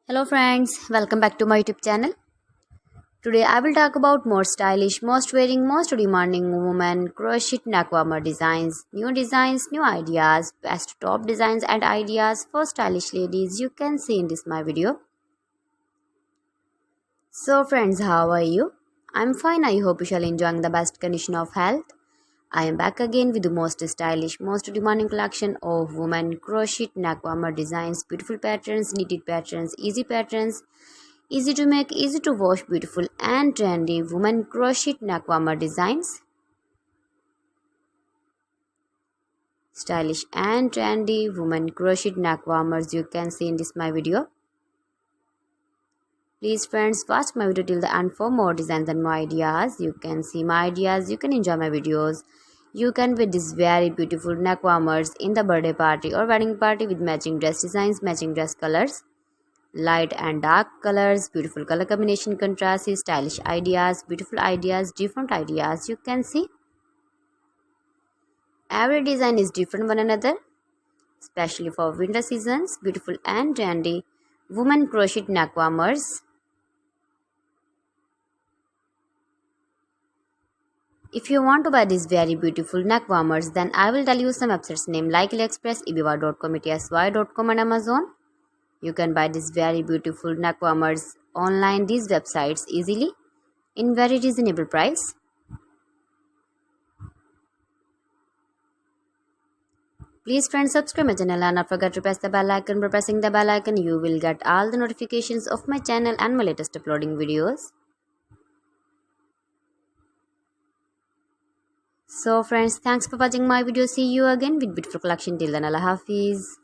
Hello friends, welcome back to my YouTube channel. Today I will talk about more stylish, most wearing, most demanding women crochet neckwarmer designs, new ideas, best top designs and ideas for stylish ladies you can see in this my video. So friends, how are you? I'm fine. I hope you shall enjoying the best condition of health. I am back again with the most stylish, most demanding collection of women crochet neckwarmer designs, beautiful patterns, knitted patterns, easy to make, easy to wash, beautiful and trendy women crochet neckwarmer designs. Stylish and trendy women crochet neckwarmers you can see in this my video. Please friends, watch my video till the end for more designs and more ideas. You can see my ideas, you can enjoy my videos. You can wear these very beautiful neck warmers in the birthday party or wedding party with matching dress designs, matching dress colors, light and dark colors, beautiful color combination, contrasts, stylish ideas, beautiful ideas, different ideas. You can see every design is different one another, especially for winter seasons. Beautiful and trendy women crochet neck warmers. If you want to buy these very beautiful neck warmers, then I will tell you some websites name like AliExpress, eBay.com, etsy.com and Amazon. You can buy these very beautiful neck warmers online, these websites easily in very reasonable price. Please friends, subscribe my channel and not forget to press the bell icon. By pressing the bell icon, you will get all the notifications of my channel and my latest uploading videos. So friends, thanks for watching my video. See you again with beautiful collection. Till then, Allah Hafiz.